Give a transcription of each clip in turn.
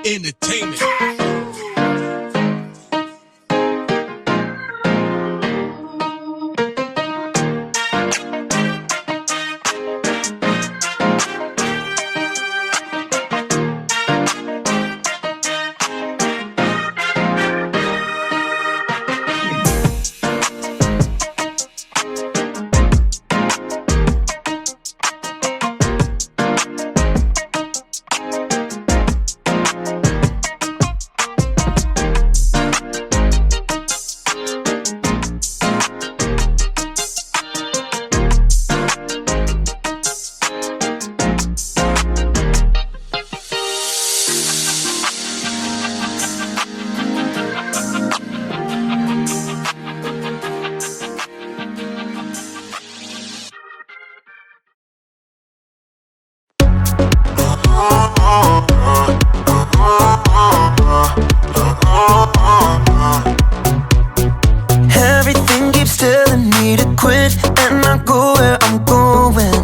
Entertainment. Everything keeps telling me to quit and not go where I'm going.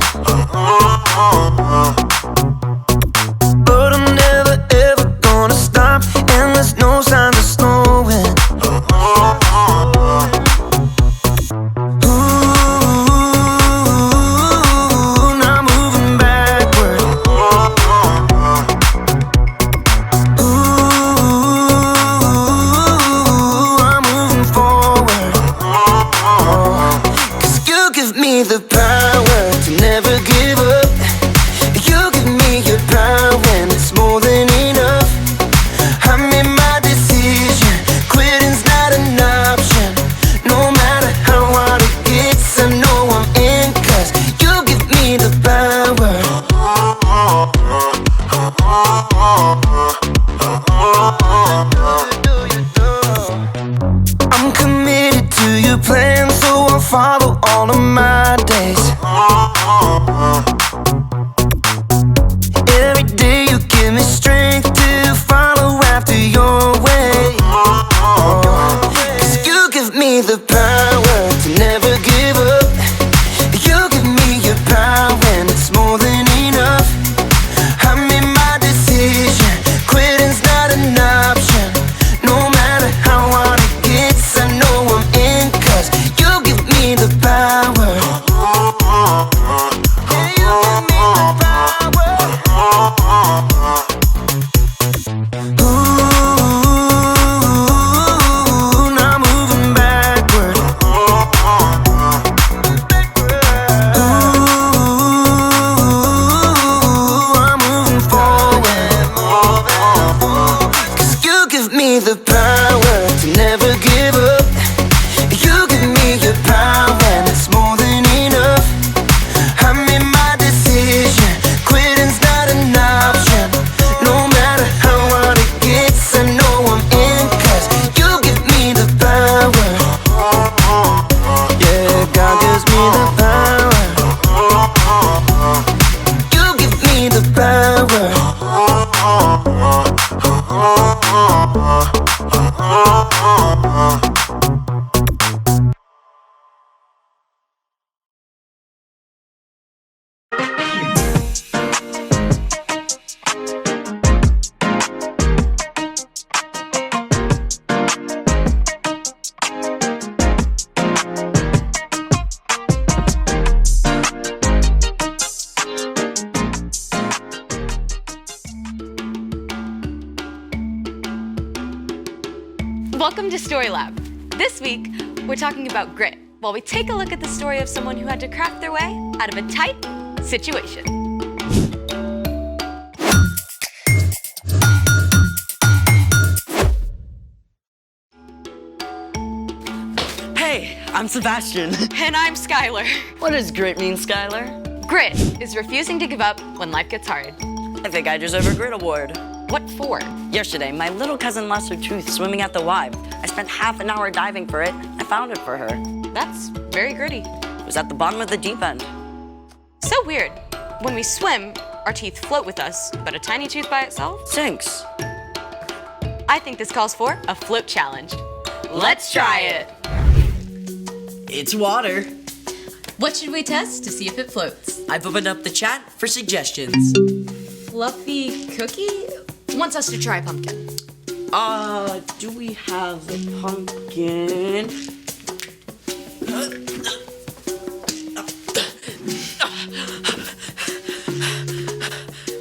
But I'm never ever gonna stop, and there's no signs of slowing. Ooh, now moving backward. Ooh, I'm moving forward. 'Cause you give me the power to never give up. You give me your power when it's more than enough. I made my decision, quitting's not an option. No matter how hard it gets, I know I'm in, 'cause you give me the power. I'm committed to your plan, so I'll follow all of my days. Every day you give me strength to follow after your way. 'Cause you give me the power to never give up. You give me your power when it's more than enough. I made my decision, quitting's not an option. No matter how hard it gets, I know I'm in, 'cause you give me the power. Yeah, you give me the power. Ooh, now moving backward. Ooh, I'm moving forward. 'Cause you give me the power to never give up. You give me your power and it's more than enough. I made my decision, quitting's not an option. No matter how hard it gets, I know I'm in, 'cause you give me the power. Yeah, God gives me the power. You give me the power. Welcome to Story Lab. This week, we're talking about grit, while we take a look at the story of someone who had to craft their way out of a tight situation. Hey, I'm Sebastian. And I'm Skylar. What does grit mean, Skylar? Grit is refusing to give up when life gets hard. I think I deserve a grit award. What for? Yesterday, my little cousin lost her tooth swimming at the Y. I spent half an hour diving for it. I found it for her. That's very gritty. It was at the bottom of the deep end. So weird. When we swim, our teeth float with us, but a tiny tooth by itself? Sinks. I think this calls for a float challenge. Let's try it. It's water. What should we test to see if it floats? I've opened up the chat for suggestions. Fluffy cookie wants us to try pumpkin? Do we have a pumpkin?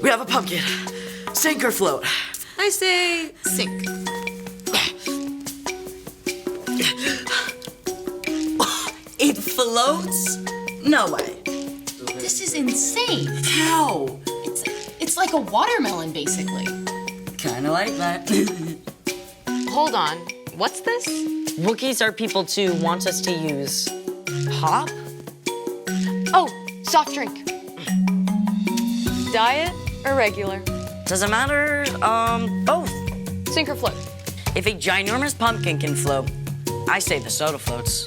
We have a pumpkin. Sink or float? I say sink. It floats? No way. This is insane. How? It's like a watermelon, basically. Kinda like that. Hold on. What's this? Wookiees are people too wants us to use pop? Oh, soft drink. Diet or regular? Doesn't matter. Both. Sink or float? If a ginormous pumpkin can float, I say the soda floats.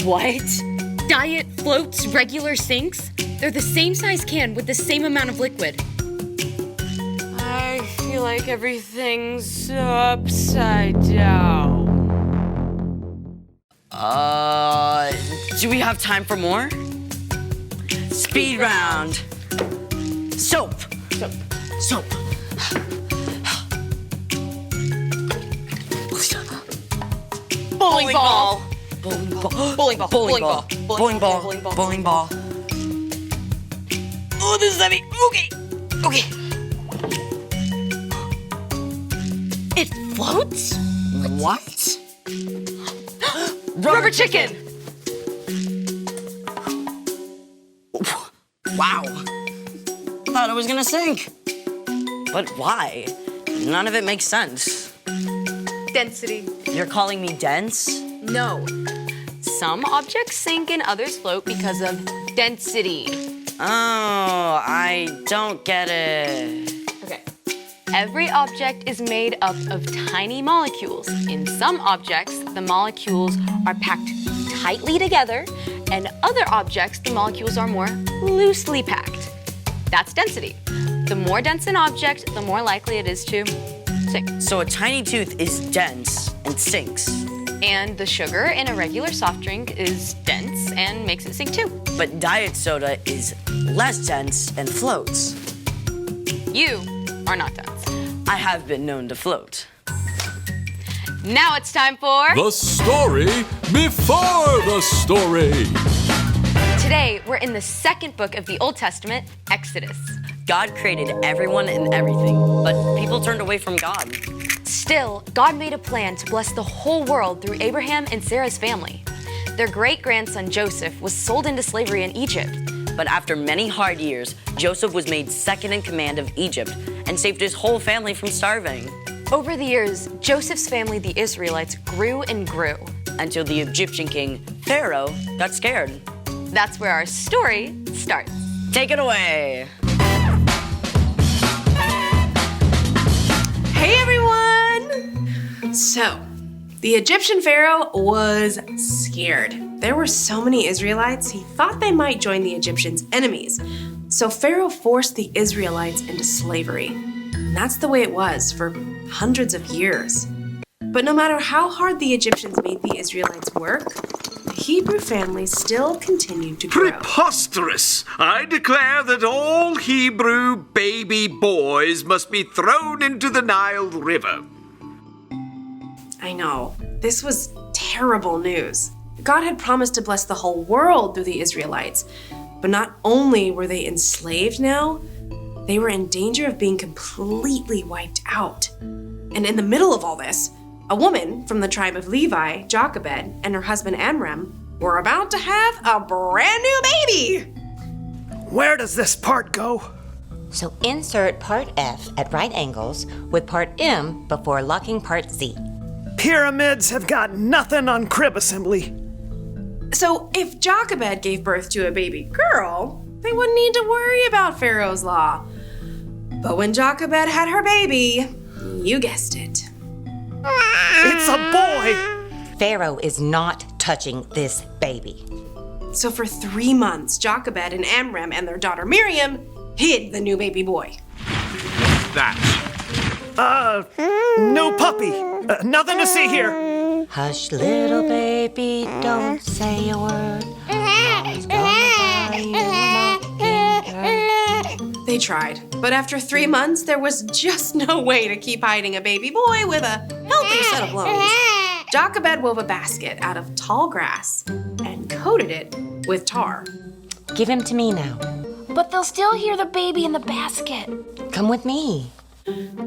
What? Diet floats, regular sinks? They're the same size can with the same amount of liquid. I feel like everything's upside down. Do we have time for more? Speed round. Soap. Soap. Bowling ball. Bowling ball. Bowling ball. Bowling ball. Bowling ball. Bowling ball. Bowling ball. Oh, this is heavy. Okay. Okay. It floats? What? Rubber chicken. Wow. Thought it was gonna sink. But why? None of it makes sense. Density. You're calling me dense? No. Some objects sink and others float because of density. Oh, I don't get it. Okay. Every object is made up of tiny molecules. In some objects, the molecules are packed tightly together, and other objects, the molecules are more loosely packed. That's density. The more dense an object, the more likely it is to sink. So a tiny tooth is dense and sinks. And the sugar in a regular soft drink is dense and makes it sink too. But diet soda is less dense and floats. You are not dense. I have been known to float. Now it's time for... The story before the story. Today, we're in the second book of the Old Testament, Exodus. God created everyone and everything, but people turned away from God. Still, God made a plan to bless the whole world through Abraham and Sarah's family. Their great-grandson Joseph was sold into slavery in Egypt. But after many hard years, Joseph was made second in command of Egypt and saved his whole family from starving. Over the years, Joseph's family, the Israelites, grew and grew. Until the Egyptian king, Pharaoh, got scared. That's where our story starts. Take it away. Hey everyone! So, the Egyptian pharaoh was scared. There were so many Israelites, he thought they might join the Egyptians' enemies. So Pharaoh forced the Israelites into slavery. And that's the way it was for hundreds of years. But no matter how hard the Egyptians made the Israelites work, the Hebrew family still continued to grow. Preposterous! I declare that all Hebrew baby boys must be thrown into the Nile River. I know, this was terrible news. God had promised to bless the whole world through the Israelites, but not only were they enslaved now, they were in danger of being completely wiped out. And in the middle of all this, a woman from the tribe of Levi, Jochebed, and her husband Amram were about to have a brand new baby. Where does this part go? So insert part F at right angles with part M before locking part Z. Pyramids have got nothing on crib assembly. So if Jochebed gave birth to a baby girl, they wouldn't need to worry about Pharaoh's law. But when Jochebed had her baby, you guessed it. It's a boy! Pharaoh is not touching this baby. So for 3 months, Jochebed and Amram and their daughter Miriam hid the new baby boy. That. No puppy. Nothing to see here. Hush, little baby, don't say a word. Mama's gonna buy They tried, but after 3 months, there was just no way to keep hiding a baby boy with a healthy set of lungs. Jochebed wove a basket out of tall grass and coated it with tar. Give him to me now. But they'll still hear the baby in the basket. Come with me.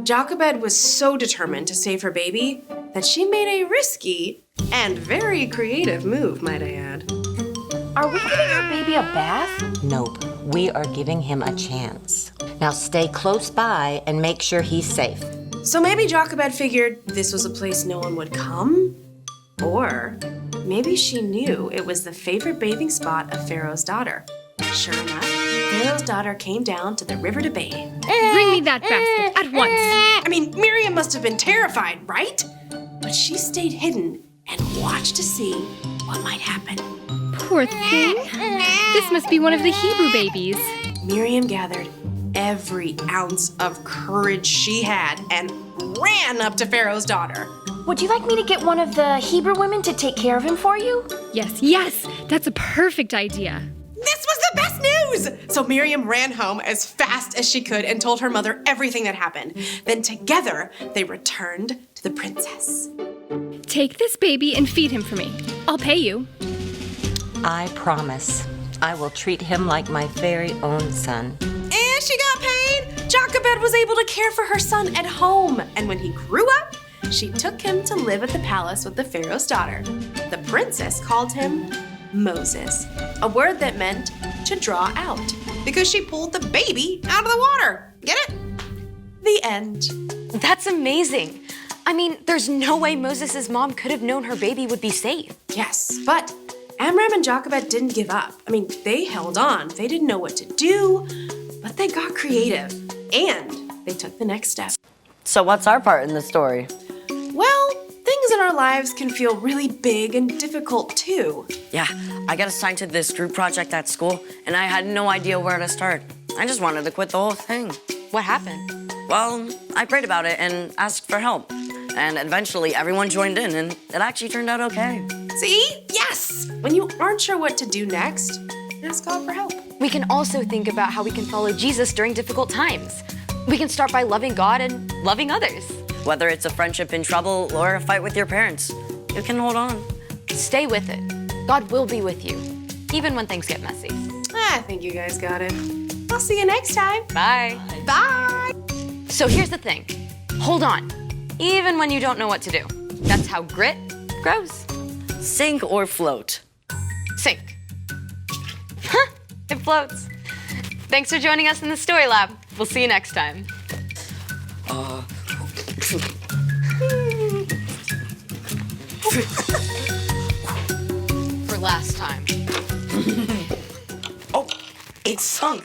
Jochebed was so determined to save her baby that she made a risky and very creative move, might I add. Are we giving our baby a bath? Nope. We are giving him a chance. Now stay close by and make sure he's safe. So maybe Jochebed figured this was a place no one would come? Or maybe she knew it was the favorite bathing spot of Pharaoh's daughter. Sure enough, Pharaoh's daughter came down to the river to bathe. Bring me that basket at once. I mean, Miriam must have been terrified, right? But she stayed hidden and watched to see what might happen. Poor thing. This must be one of the Hebrew babies. Miriam gathered every ounce of courage she had and ran up to Pharaoh's daughter. Would you like me to get one of the Hebrew women to take care of him for you? Yes, that's a perfect idea. This was the best news! So Miriam ran home as fast as she could and told her mother everything that happened. Then together, they returned to the princess. Take this baby and feed him for me. I'll pay you. I promise. I will treat him like my very own son. And she got paid! Jochebed was able to care for her son at home. And when he grew up, she took him to live at the palace with the Pharaoh's daughter. The princess called him Moses, a word that meant to draw out, because she pulled the baby out of the water. Get it? The end. That's amazing. I mean, there's no way Moses' mom could have known her baby would be safe. Yes, but Amram and Jochebed didn't give up. I mean, they held on. They didn't know what to do, but they got creative, and they took the next step. So what's our part in the story? Well, things in our lives can feel really big and difficult too. Yeah, I got assigned to this group project at school, and I had no idea where to start. I just wanted to quit the whole thing. What happened? Well, I prayed about it and asked for help. And eventually everyone joined in, and it actually turned out okay. See? Yes! When you aren't sure what to do next, ask God for help. We can also think about how we can follow Jesus during difficult times. We can start by loving God and loving others. Whether it's a friendship in trouble or a fight with your parents, you can hold on. Stay with it. God will be with you, even when things get messy. I think you guys got it. I'll see you next time. Bye. Bye. So here's the thing. Hold on, even when you don't know what to do. That's how grit grows. Sink or float? Sink. It floats. Thanks for joining us in the Story Lab. We'll see you next time. For last time. Oh, it's sunk.